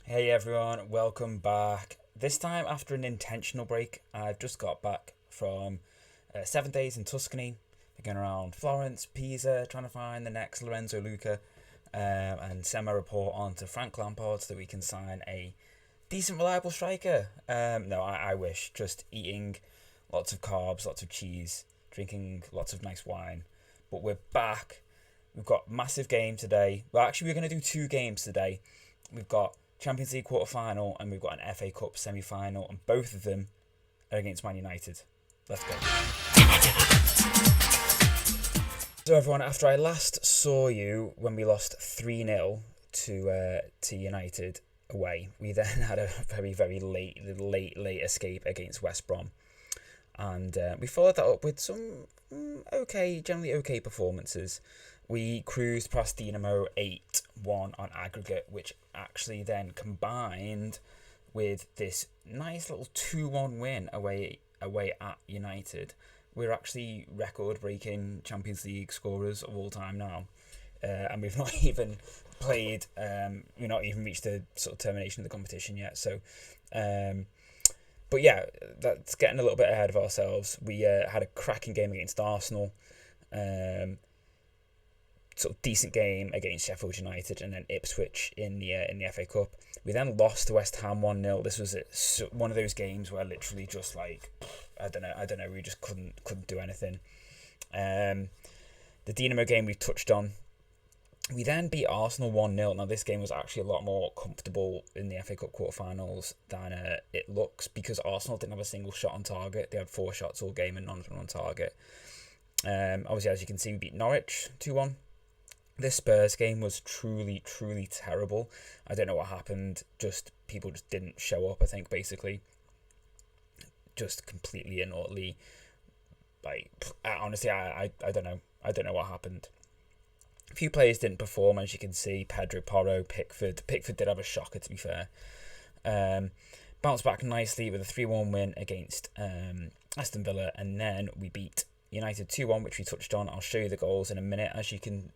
Hey everyone, welcome back. This time after an intentional break, I've just got back from 7 days in Tuscany, going around Florence, Pisa, trying to find the next Lorenzo Luca, and send my report on to Frank Lampard so that we can sign a decent, reliable striker. No, I wish. Just eating lots of carbs, lots of cheese, drinking lots of nice wine. But we're back. We've got massive game today. Well, actually, we're going to do two games today. We've got Champions League quarter-final and we've got an FA Cup semi-final, and both of them are against Man United. Let's go. So everyone, after I last saw you when we lost 3-0 to United away, we then had a very late escape against West Brom, and we followed that up with some generally okay performances. We cruised past Dinamo 8-1 on aggregate, which actually then combined with this nice little 2-1 win away at United. We're actually record-breaking Champions League scorers of all time now, and we've not even played. We've not even reached the sort of termination of the competition yet. So, but yeah, that's getting a little bit ahead of ourselves. We had a cracking game against Arsenal. Sort of decent game against Sheffield United, and then Ipswich in the FA Cup. We then lost to West Ham 1-0. This was one of those games where literally just like I don't know, we just couldn't do anything. The Dinamo game we touched on. We then beat Arsenal 1-0. Now this game was actually a lot more comfortable in the FA Cup quarterfinals than it looks, because Arsenal didn't have a single shot on target. They had 4 shots all game and none of them on target. Obviously, as you can see, we beat Norwich 2-1. This Spurs game was truly terrible. I don't know what happened. People just didn't show up, I think, basically. Just completely and utterly, like, honestly, I don't know. I don't know what happened. A few players didn't perform, as you can see. Pedro Porro, Pickford. Pickford did have a shocker, to be fair. Bounced back nicely with a 3-1 win against Aston Villa, and then we beat United 2-1, which we touched on. I'll show you the goals in a minute, as you can...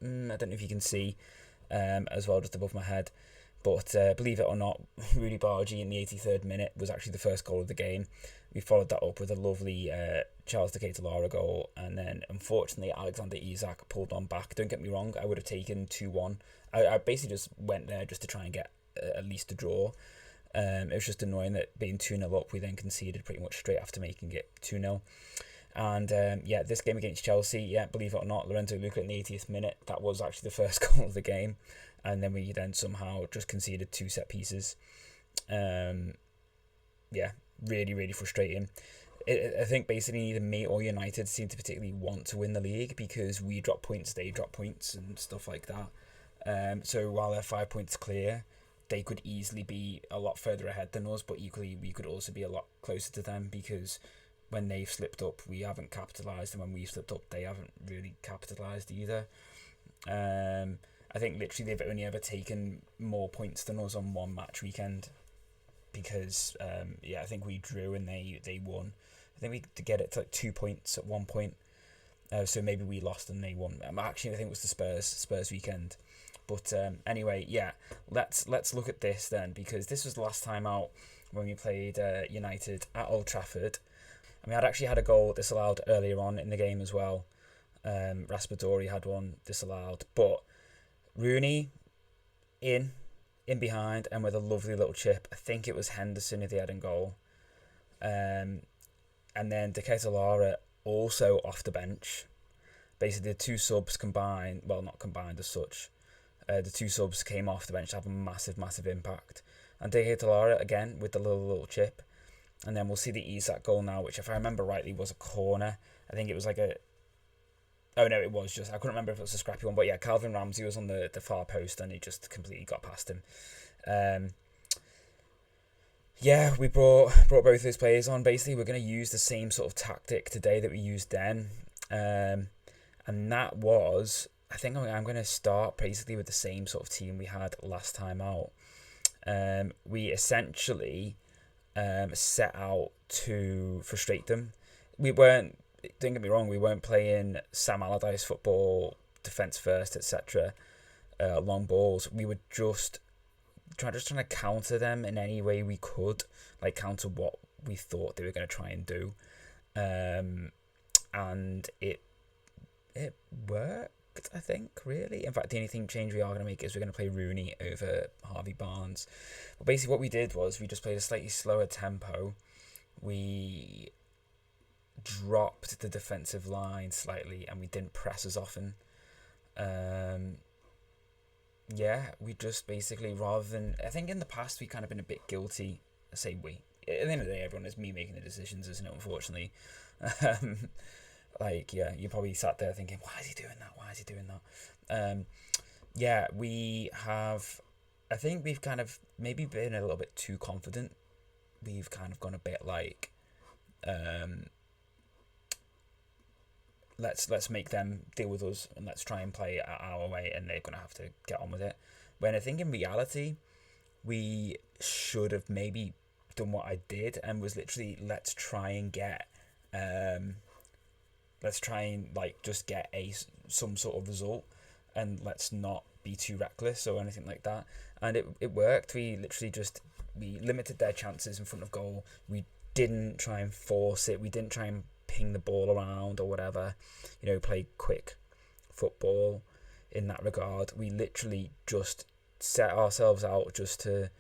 I don't know if you can see as well, just above my head, but believe it or not, Rudy Bargi in the 83rd minute was actually the first goal of the game. We followed that up with a lovely Charles De Ketelara goal, and then unfortunately Alexander Isak pulled on back. Don't get me wrong, I would have taken 2-1. I basically just went there just to try and get at least a draw. It was just annoying that being 2-0 up, we then conceded pretty much straight after making it 2-0. And this game against Chelsea, believe it or not, Lorenzo Luca in the 80th minute, that was actually the first goal of the game. And then we then somehow just conceded 2 set pieces. Really frustrating. I think basically neither me or United seem to particularly want to win the league, because we drop points, they drop points and stuff like that. So while they're 5 points clear, they could easily be a lot further ahead than us, but equally we could also be a lot closer to them, because when they've slipped up, we haven't capitalised, and when we've slipped up, they haven't really capitalised either. I think literally they've only ever taken more points than us on one match weekend, because I think we drew and they won. I think we could get it to like 2 points at one point. So maybe we lost and they won. Actually, I think it was the Spurs weekend. But anyway, let's look at this then, because this was the last time out when we played United at Old Trafford. I mean, I'd actually had a goal disallowed earlier on in the game as well. Raspadori had one disallowed, but Rooney in behind and with a lovely little chip. I think it was Henderson who they had in goal. And then De Ketelara also off the bench. Basically, the 2 subs combined, well, not combined as such. The 2 subs came off the bench to have a massive impact. And De Ketelara again with the little chip. And then we'll see the Isak goal now, which, if I remember rightly, was a corner. I think it was like a... Oh, no, it was just... I couldn't remember if it was a scrappy one. But yeah, Calvin Ramsey was on the far post and he just completely got past him. We brought both those players on. Basically, we're going to use the same sort of tactic today that we used then. And that was... I think I'm going to start basically with the same sort of team we had last time out. We essentially... set out to frustrate them. Don't get me wrong, we weren't playing Sam Allardyce football, defence first, etc., long balls. We were just trying to counter them in any way we could, like counter what we thought they were going to try and do, and it worked. I think, really. In fact, the only change we are going to make is we're going to play Rooney over Harvey Barnes. But basically what we did was we just played a slightly slower tempo. We dropped the defensive line slightly and we didn't press as often. We just basically, rather than, I think in the past we kind of been a bit guilty. I say we. At the end of the day, everyone is me making the decisions, isn't it, unfortunately. You probably sat there thinking, why is he doing that? Why is he doing that? We have, I think we've kind of maybe been a little bit too confident. We've kind of gone a bit like, let's make them deal with us and let's try and play it our way and they're going to have to get on with it. When I think in reality, we should have maybe done what I did and was literally, let's try and just get some sort of result, and let's not be too reckless or anything like that. And it worked. We limited their chances in front of goal. We didn't try and force it. We didn't try and ping the ball around or whatever, play quick football in that regard. We literally just set ourselves out just to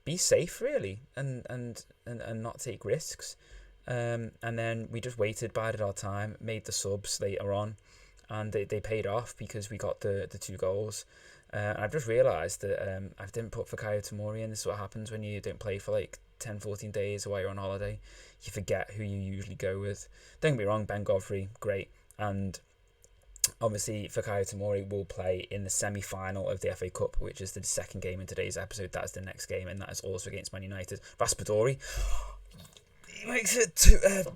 be safe, really, and not take risks. And then we just waited, bided our time, made the subs later on, and they paid off because we got the 2 goals. And I've just realised that I didn't put Fikayo Tomori in. This is what happens when you don't play for like 10-14 days while you're on holiday. You forget who you usually go with. Don't get me wrong, Ben Godfrey, great. And obviously Fikayo Tomori will play in the semi-final of the FA Cup, which is the second game in today's episode. That is the next game, and that is also against Man United. Raspadori, he makes it 2-0.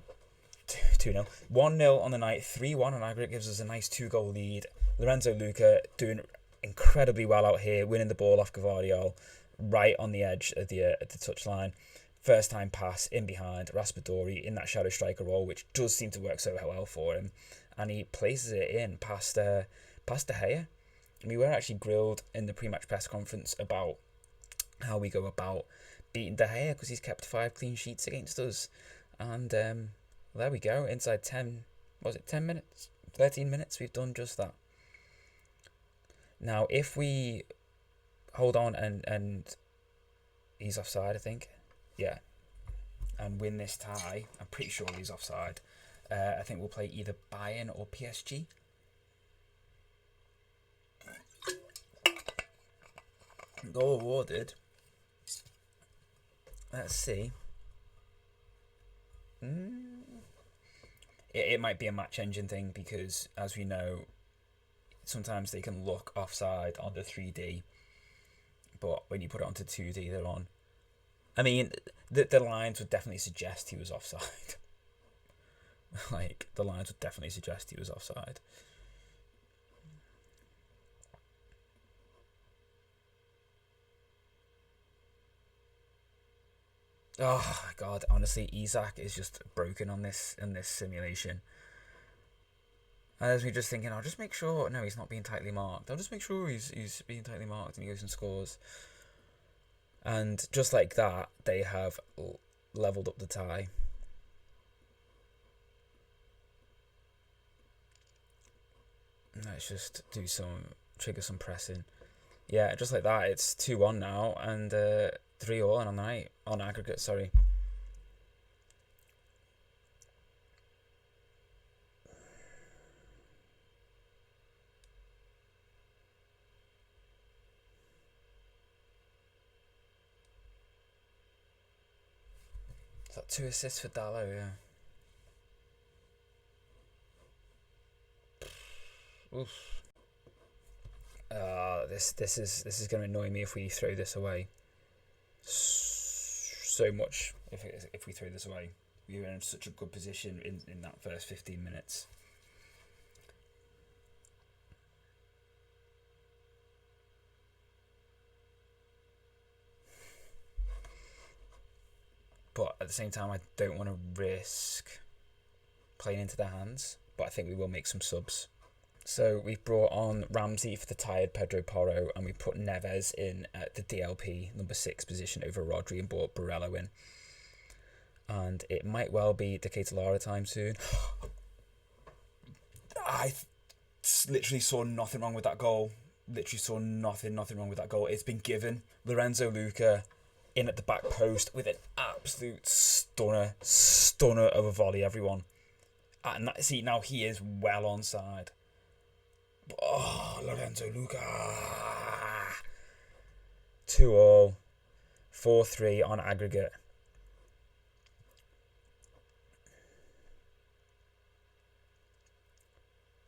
1-0 on the night, 3-1 on aggregate, gives us a nice 2-goal lead. Lorenzo Luca doing incredibly well out here, winning the ball off Villareal right on the edge of the touchline. First time pass in behind Raspadori in that shadow striker role, which does seem to work so well for him, and he places it in past De Gea. We were actually grilled in the pre-match press conference about how we go about beating De Gea because he's kept 5 clean sheets against us, and there we go. Inside 13 minutes, we've done just that. Now, if we hold on and he's offside, I think, yeah, and win this tie, I'm pretty sure he's offside. I think we'll play either Bayern or PSG. Goal awarded. Let's see. It might be a match engine thing because, as we know, sometimes they can look offside on the 3D, but when you put it onto 2D, they're on. I mean, the lines would definitely suggest he was offside. The lines would definitely suggest he was offside. Oh my god, honestly, Isak is just broken on this simulation. As me just thinking, I'll just make sure, no, he's not being tightly marked. I'll just make sure he's being tightly marked, and he goes and scores. And just like that, they have leveled up the tie. Let's just trigger some pressing. Yeah, just like that, it's 2-1 now, and 3-all on the night, on aggregate, sorry. Is that 2 assists for Dallo? Yeah. Oof. This is going to annoy me if we throw this away. So much if we throw this away. We were in such a good position in that first 15 minutes. But at the same time, I don't want to risk playing into their hands. But I think we will make some subs. So we've brought on Ramsey for the tired Pedro Porro, and we put Neves in at the DLP number 6 position over Rodri and brought Barella in. And it might well be Decathlon Lara time soon. I literally saw nothing wrong with that goal. Literally saw nothing wrong with that goal. It's been given. Lorenzo Luca in at the back post with an absolute stunner of a volley, everyone. And that, see, now he is well onside. Oh, Lorenzo Luca. 2-2. 4-3 on aggregate.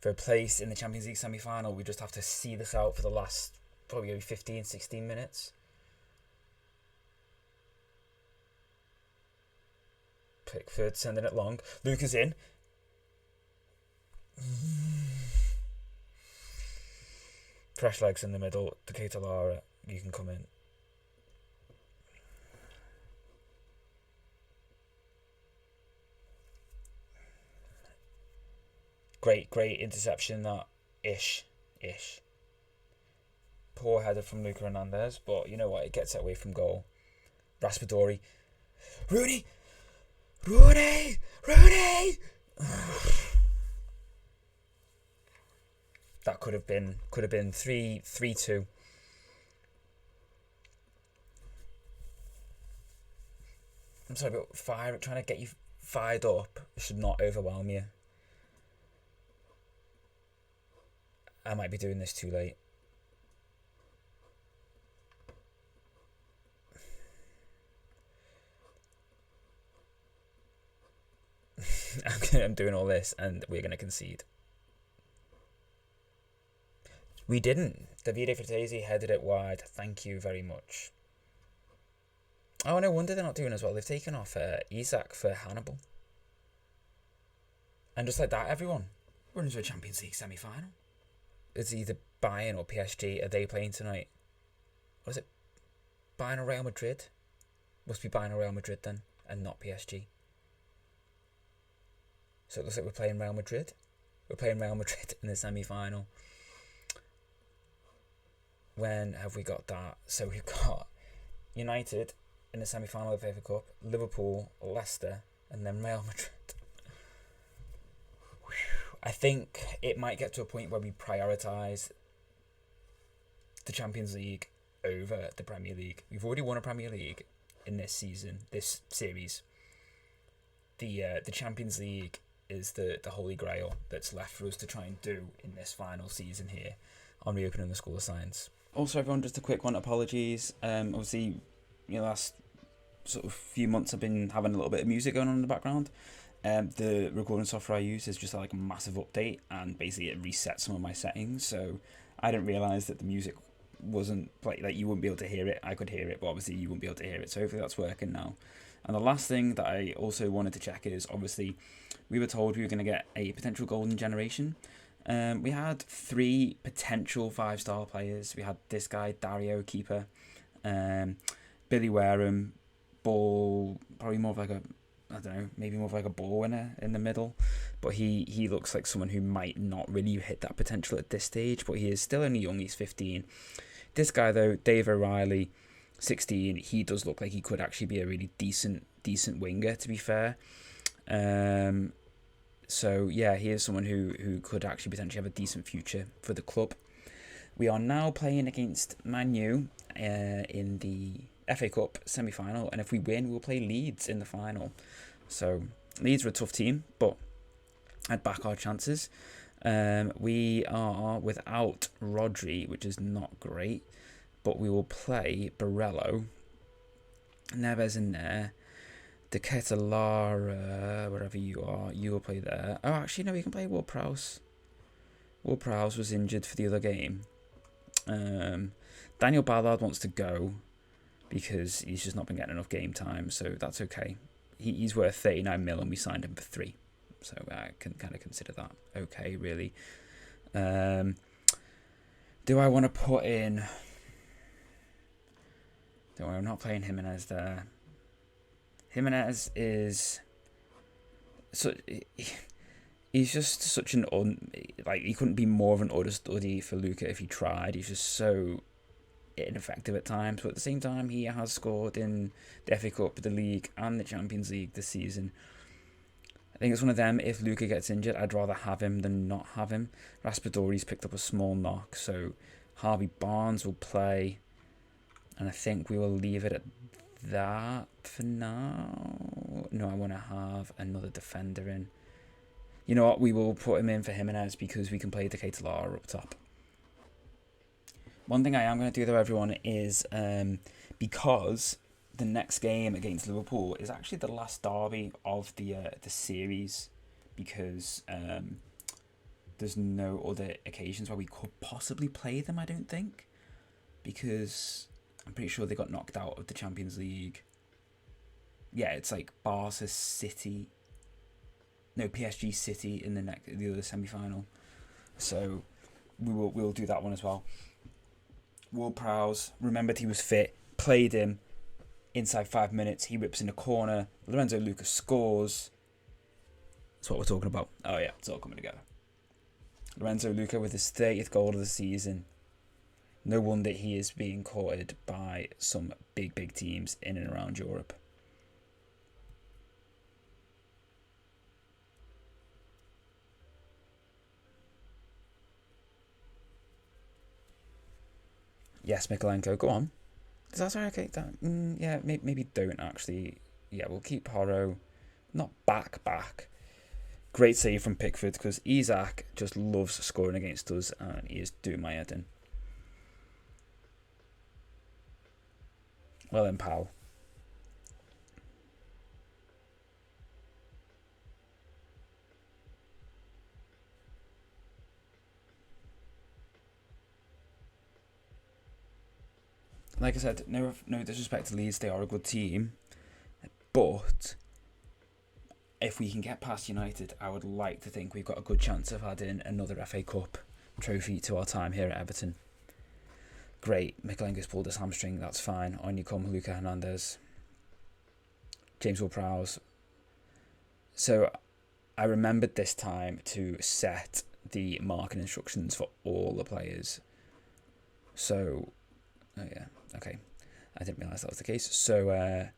For a place in the Champions League semi-final, we just have to see this out for the last probably 15, 16 minutes. Pickford sending it long. Luca's in. Fresh legs in the middle. Decathlon Lara, you can come in. Great interception, that ish. Poor header from Luca Hernandez, but you know what? It gets it away from goal. Raspadori. Rooney. That could have been 3-2. I'm sorry, but trying to get you fired up should not overwhelm you. I might be doing this too late. I'm doing all this and we're going to concede. We didn't. Davide Fratesi headed it wide. Thank you very much. Oh, no wonder they're not doing as well. They've taken off Isak for Hannibal. And just like that, everyone, we're into a Champions League semi-final. It's either Bayern or PSG. Are they playing tonight? Or is it Bayern or Real Madrid? Must be Bayern or Real Madrid then, and not PSG. So it looks like we're playing Real Madrid. We're playing Real Madrid in the semi-final. When have we got that? So we've got United in the semi-final of the FA Cup, Liverpool, Leicester, and then Real Madrid. I think it might get to a point where we prioritise the Champions League over the Premier League. We've already won a Premier League in this season, this series. The Champions League is the holy grail that's left for us to try and do in this final season here on reopening the School of Science. Also, everyone, just a quick one. Apologies. Obviously, last sort of few months I've been having a little bit of music going on in the background. The recording software I use is just like a massive update, and basically it resets some of my settings. So I didn't realise that the music wasn't like you wouldn't be able to hear it. I could hear it, but obviously you wouldn't be able to hear it. So hopefully that's working now. And the last thing that I also wanted to check is, obviously, we were told we were going to get a potential golden generation. We had 3 potential 5-star players. We had this guy, Dario, keeper. Billy Wareham, ball, probably more of like a, I don't know, maybe more of like a ball winner in the middle. But he looks like someone who might not really hit that potential at this stage, but he is still only young, he's 15. This guy, though, Dave O'Reilly, 16, he does look like he could actually be a really decent winger, to be fair. So yeah, he is someone who could actually potentially have a decent future for the club. We are now playing against Man U in the FA Cup semi-final, and if we win, we'll play Leeds in the final. So Leeds are a tough team, but I'd back our chances. We are without Rodri, which is not great, but we will play Barella, Neves in there, Decathlon Lara, wherever you are, you will play there. Oh, actually, no, we can play Ward-Prowse. Ward-Prowse was injured for the other game. Daniel Ballard wants to go because he's just not been getting enough game time, so that's okay. He's worth 39 mil and we signed him for 3. So I can kind of consider that okay, really. Do I want to put in... Don't worry, I'm not playing Jimenez there. Jimenez is... So he's just such an he couldn't be more of an understudy for Luka if he tried. He's just so ineffective at times, but at the same time he has scored in the FA Cup, the League and the Champions League this season. I think it's one of them, if Luka gets injured, I'd rather have him than not have him. Raspadori's picked up a small knock, so Harvey Barnes will play, and I think we will leave it at that for now. No, I want to have another defender in. You know what, we will put him in for Jimenez because we can play Decatur Lara up top. One thing I am going to do though, everyone, is because the next game against Liverpool is actually the last derby of the series, because there's no other occasions where we could possibly play them, I don't think, because I'm pretty sure they got knocked out of the Champions League. Yeah, it's like Barca City. No, PSG City in the other semi-final. So we'll do that one as well. Ward-Prowse, remembered he was fit, played him. Inside 5 minutes, he whips in the corner. Lorenzo Lucas scores. That's what we're talking about. Oh yeah, it's all coming together. Lorenzo Lucas with his 30th goal of the season. No wonder he is being courted by some big teams in and around Europe. Yes, Mikolenko, go on. Is that okay? Yeah, maybe don't actually. Yeah, we'll keep Porro. Not back. Great save from Pickford, because Isak just loves scoring against us and he is doing my head in. Well then, pal. Like I said, no disrespect to Leeds, they are a good team, but if we can get past United, I would like to think we've got a good chance of adding another FA Cup trophy to our time here at Everton. Great, Mikolenko's pulled his hamstring, that's fine. On you come, Luka Hernandez. James Ward-Prowse. So I remembered this time to set the marking instructions for all the players. So, oh yeah, okay. I didn't realise that was the case. So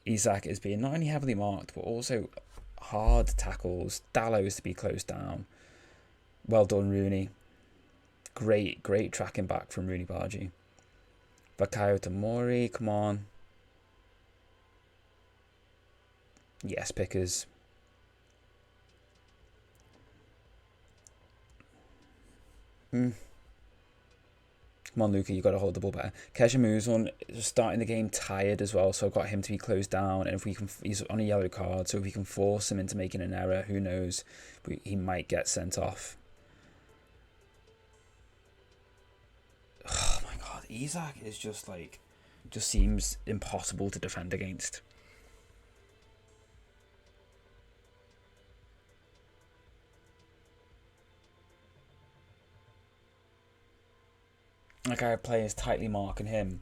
Isak is being not only heavily marked, but also hard tackles. Dalot is to be closed down. Well done, Rooney. Great tracking back from Rooney Bargy. Bakayo Tomori, come on. Yes, Pickers. Come on, Luka, you got to hold the ball better. Keshamu's on starting the game tired as well, so I've got him to be closed down. And if we can, he's on a yellow card, so if we can force him into making an error, who knows? He might get sent off. Oh my God, Isak is just seems impossible to defend against. Like, I have players tightly marking him,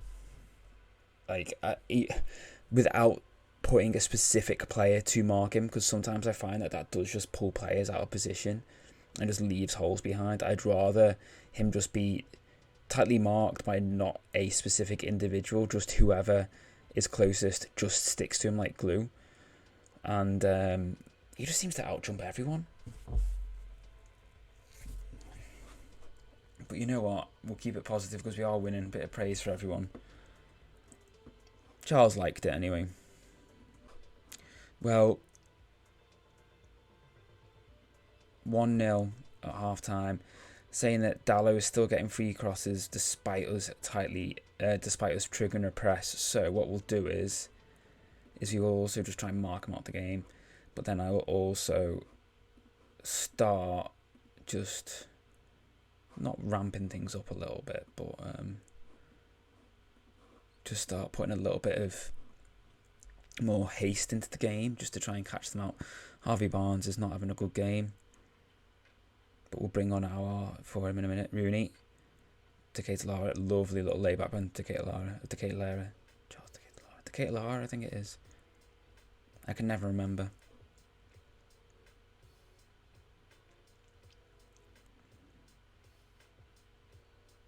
without putting a specific player to mark him, because sometimes I find that does just pull players out of position and just leaves holes behind. I'd rather him just be tightly marked by not a specific individual, just whoever is closest just sticks to him like glue. And he just seems to outjump everyone. But you know what? We'll keep it positive because we are winning. A bit of praise for everyone. Charles liked it anyway. Well, 1-0 at half time. Saying that Dalot is still getting free crosses despite us triggering a press. So what we'll do is we will also just try and mark him out the game. But then I will also start just not ramping things up a little bit, but just start putting a little bit of more haste into the game just to try and catch them out. Harvey Barnes is not having a good game, but we'll bring on for him in a minute. Rooney, Decatur Lara, lovely little layback by Decatur Lara, I think it is. I can never remember.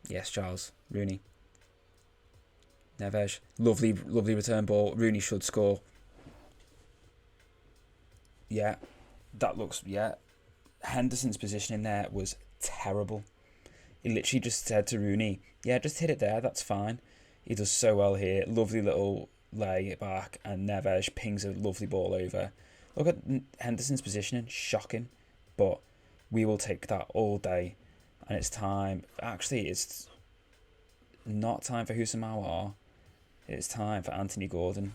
Yes, Charles. Rooney. Neves. Lovely return ball. Rooney should score. Yeah. That looks... Yeah. Henderson's positioning there was terrible. He literally just said to Rooney, yeah, just hit it there, that's fine. He does so well here. Lovely little lay back, and Neves pings a lovely ball over. Look at Henderson's positioning, shocking. But we will take that all day. And it's time... Actually, it's not time for Houssam Aouar. It's time for Anthony Gordon.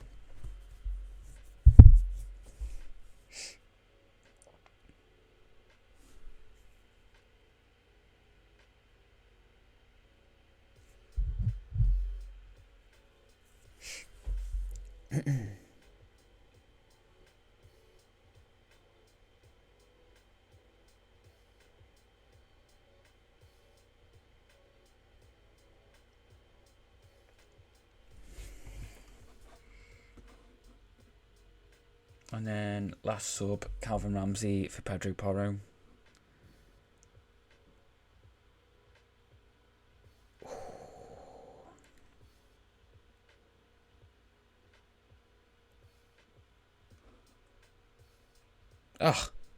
And then last sub, Calvin Ramsey for Pedro Porro.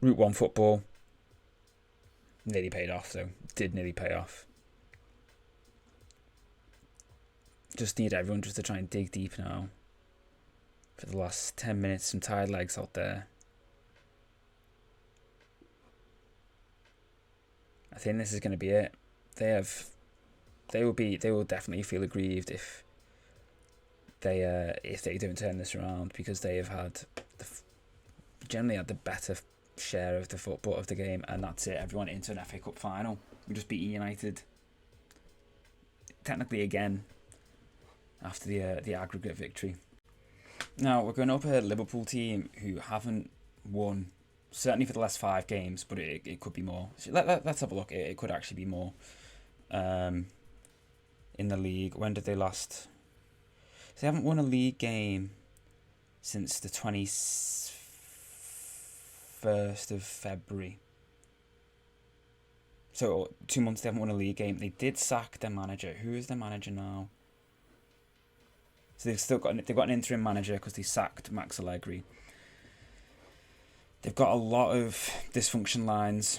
Route 1 football. Nearly paid off though. Did nearly pay off. Just need everyone just to try and dig deep now. For the last 10 minutes, some tired legs out there. I think this is going to be it. They will definitely feel aggrieved if they don't turn this around, because they have had generally had the better share of the football of the game, and that's it. Everyone into an FA Cup final. We just beat United technically again after the aggregate victory. Now we're going up a Liverpool team who haven't won certainly for the last 5 games, but it could be more. Let's have a look. It could actually be more. In the league, when did they last? So they haven't won a league game since the 21st of February. So 2 months they haven't won a league game. They did sack their manager. Who is their manager now? So they've got an interim manager because they sacked Max Allegri. They've got a lot of dysfunction lines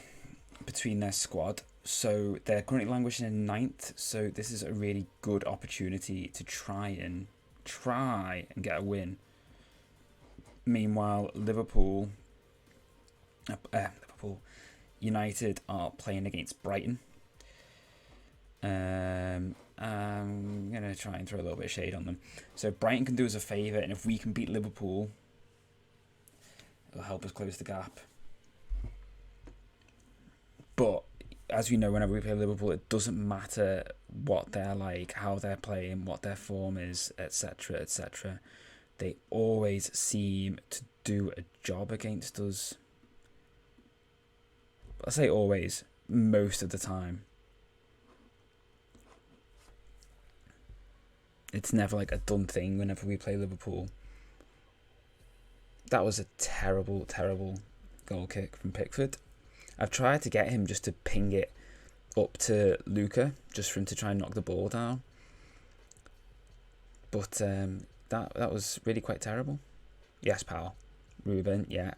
between their squad. So they're currently languishing in 9th. So this is a really good opportunity to try and get a win. Meanwhile, Liverpool United are playing against Brighton. I'm going to try and throw a little bit of shade on them. So Brighton can do us a favour, and if we can beat Liverpool, it'll help us close the gap. But as we know, whenever we play Liverpool, it doesn't matter what they're like, how they're playing, what their form is, etc., etc. They always seem to do a job against us. I say always, most of the time. It's never like a done thing whenever we play Liverpool. That was a terrible, terrible goal kick from Pickford. I've tried to get him just to ping it up to Luca, just for him to try and knock the ball down. But that was really quite terrible. Yes, pal. Ruben, yeah.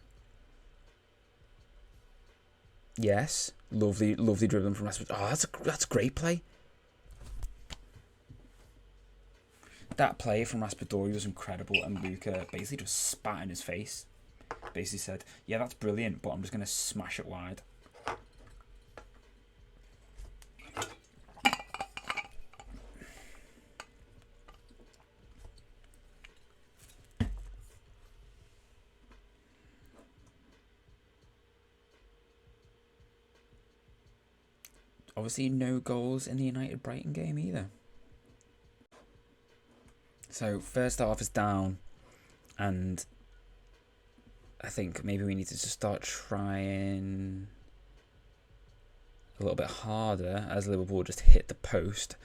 Yes. Lovely dribbling from Rashford. Oh, that's a great play. That play from Raspadori was incredible, and Luca basically just spat in his face. Basically said, yeah, that's brilliant, but I'm just going to smash it wide. Obviously, no goals in the United-Brighton game either. So, first half is down, and I think maybe we need to just start trying a little bit harder as Liverpool just hit the post.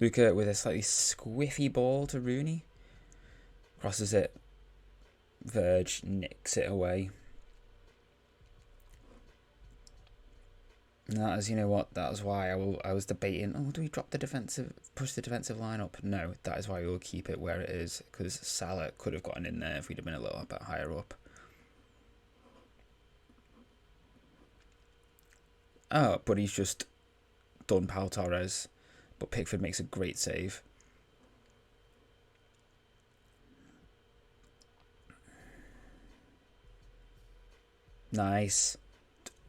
Luca with a slightly squiffy ball to Rooney. Crosses it. Verge nicks it away. That is, you know what? That was why I was debating. Oh, do we drop the defensive, push the defensive line up? No, that is why we will keep it where it is, because Salah could have gotten in there if we'd have been a little bit higher up. Oh, but he's just done Pau Torres, but Pickford makes a great save. Nice.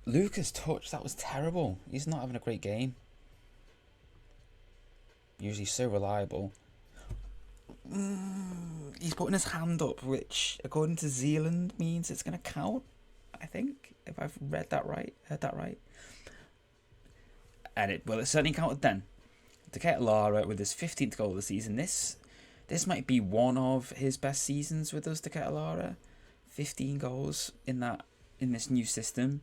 Lucas' touch, that was terrible. He's not having a great game. Usually so reliable. He's putting his hand up, which, according to Zealand, means it's going to count, I think, if I've heard that right. And it certainly counted then. Lara with his 15th goal of the season. This might be one of his best seasons with us, Lara. 15 goals in this new system.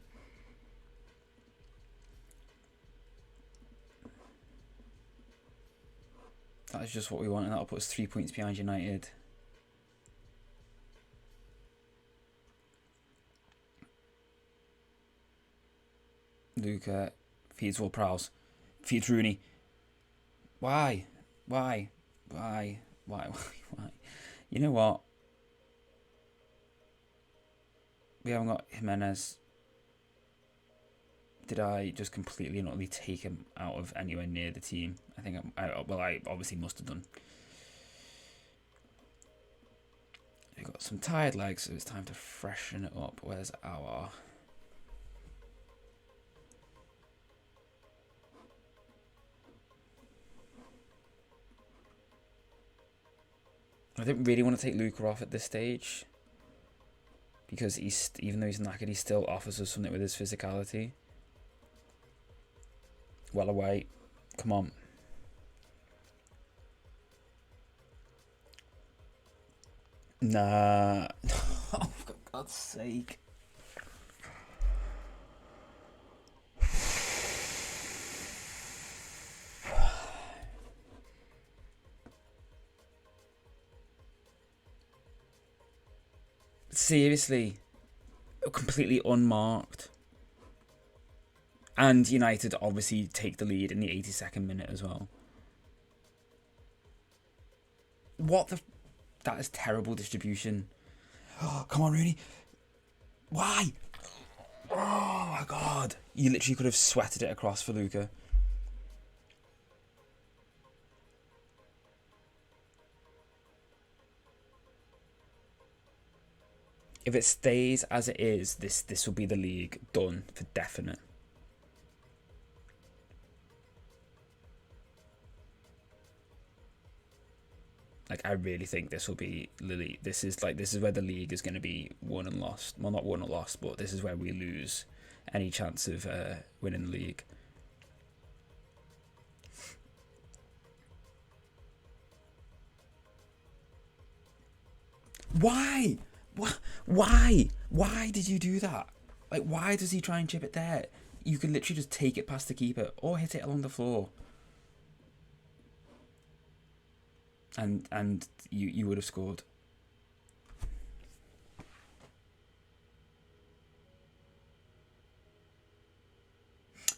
That is just what we want, and that'll put us 3 points behind United. Luca feeds Ward-Prowse. Feeds Rooney. Why? You know what? We haven't got Jimenez. Did I just completely and utterly take him out of anywhere near the team? I think I obviously must have done. We've got some tired legs, so it's time to freshen it up. Where's our... I don't really want to take Luca off at this stage, because even though he's knackered, he still offers us something with his physicality. Well away. Come on. Nah. Oh, for God's sake. Seriously. Completely unmarked. And United obviously take the lead in the 82nd minute as well. What the... That is terrible distribution. Oh, come on, Rooney. Why? Oh, my God. You literally could have sweated it across for Luca. If it stays as it is, this will be the league done for definite. Like, I really think this will be Lily. This is where the league is going to be won and lost. Well, not won or lost, but this is where we lose any chance of winning the league. Why? Why did you do that? Like, why does he try and chip it there? You could literally just take it past the keeper or hit it along the floor. And you would have scored.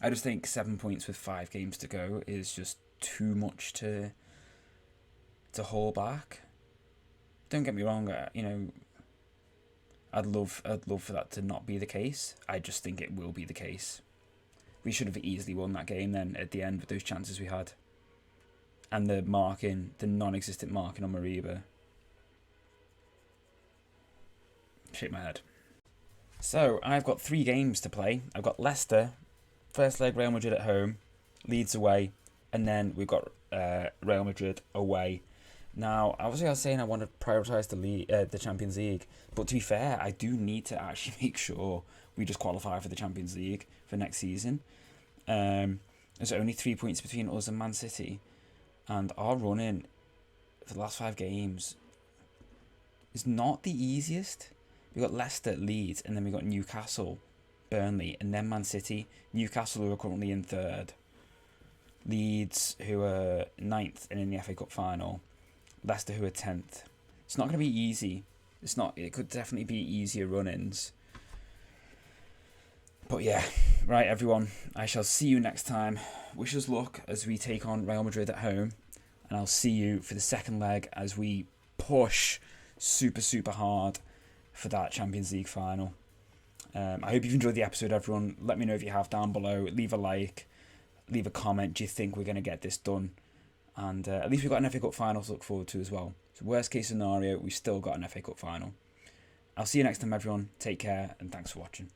I just think 7 points with 5 games to go is just too much to hold back. Don't get me wrong, I'd love for that to not be the case. I just think it will be the case. We should have easily won that game then at the end with those chances we had. And the non-existent marking on Mariba. Shake my head. So, I've got 3 games to play. I've got Leicester, first leg Real Madrid at home, Leeds away, and then we've got Real Madrid away. Now, obviously I was saying I want to prioritise the Champions League, but to be fair, I do need to actually make sure we just qualify for the Champions League for next season. There's only 3 points between us and Man City. And our run-in for the last 5 games is not the easiest. We've got Leicester, Leeds, and then we've got Newcastle, Burnley, and then Man City. Newcastle, who are currently in 3rd. Leeds, who are 9th and in the FA Cup final. Leicester, who are 10th. It's not going to be easy. It could definitely be easier run-ins. But yeah, right, everyone. I shall see you next time. Wish us luck as we take on Real Madrid at home. And I'll see you for the second leg as we push super, super hard for that Champions League final. I hope you've enjoyed the episode, everyone. Let me know if you have down below. Leave a like, leave a comment. Do you think we're going to get this done? And at least we've got an FA Cup final to look forward to as well. So worst case scenario, we've still got an FA Cup final. I'll see you next time, everyone. Take care, and thanks for watching.